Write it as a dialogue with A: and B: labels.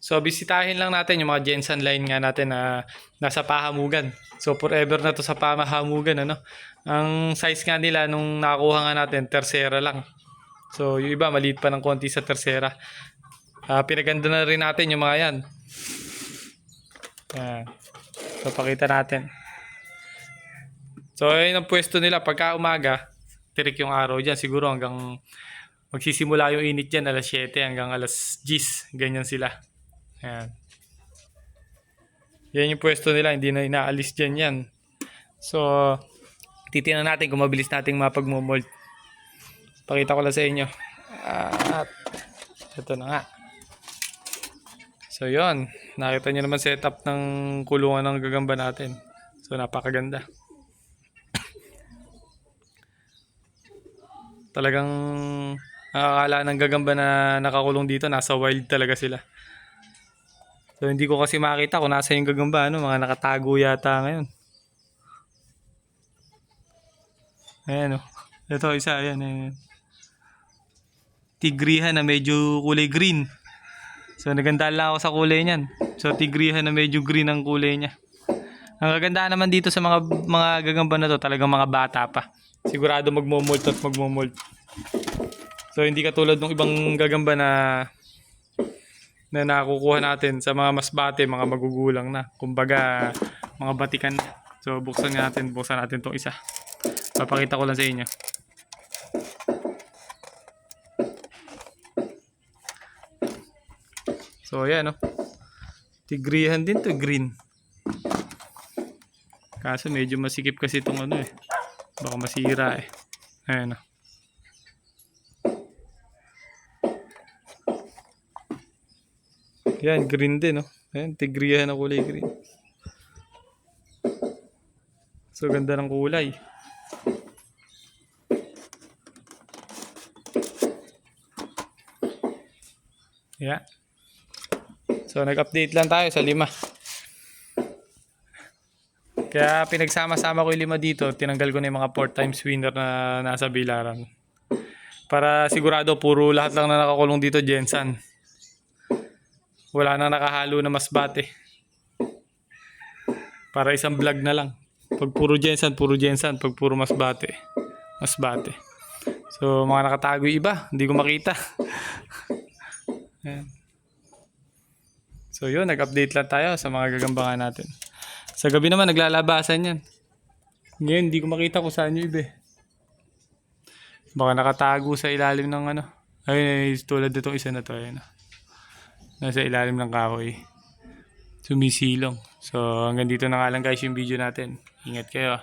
A: So bisitahin lang natin yung mga Jensen line nga natin na nasa Pahamugan. So forever na to sa Pahamugan, ano. Ang size nga nila nung nakuha nga natin, tercera lang. So yung iba maliit pa ng konti sa tercera. Pinaganda na rin natin yung mga yan. Yan. So pakita natin. So ayun ang pwesto nila pagka umaga, tirik yung araw dyan, siguro hanggang magsisimula yung init dyan alas 7 hanggang alas 10, ganyan sila. Ayan. Yan yung pwesto nila, hindi na inaalis dyan yan. So, titingnan natin kung mabilis nating mapagmomold. Pakita ko lang sa inyo. At, ito na nga. So, yun. Nakita nyo naman setup ng kulungan ng gagamba natin. So, napakaganda. Talagang nakakala ng gagamba na nakakulong dito, nasa wild talaga sila. So hindi ko kasi makita kung nasa yung gagamba, ano, mga nakatago yata ngayon. Ayan oh. Ito isa, ayan, ayan. Tigrihan na medyo kulay green. So nagandaan lang ako sa kulay niyan. So tigrihan na medyo green ang kulay niya. Ang kagandaan naman dito sa mga gagamba na to, talagang mga bata pa. Sigurado magmo-molt at magmo-molt. So hindi katulad ng ibang gagamba na nakukuha natin sa mga masbate, mga magugulang na. Kumbaga, mga batikan na. So buksan natin tong isa. Papakita ko lang sa inyo. So ayan oh. Tigrihan din to, green. Kaso medyo masikip kasi itong ano eh. Baka masira eh. Ayan oh. Yan, green din oh. Ayan, tigrihan na kulay green. So ganda ng kulay. Yeah. So nag-update lang tayo sa 5. Kaya pinagsama-sama ko yung 5 dito. Tinanggal ko na yung mga 4 times winner na nasa bilaran. Para sigurado puro lahat lang na nakakulong dito Jensen. Wala na nakahalo na masbate. Para isang vlog na lang. Pag puro Jensen. Pag puro masbate. So mga nakatago yung iba. Hindi ko makita. Ayan. So yun, nag-update lang tayo sa mga gagambangan natin. Sa gabi naman naglalabasan yan. Ngayon hindi ko makita kung saan yung iba. Baka nakatago sa ilalim ng ano. Ayun, tulad itong isa na to. Ayun. Nasa ilalim ng kahoy. Sumisilong. So hanggang dito na nga lang guys yung video natin. Ingat kayo.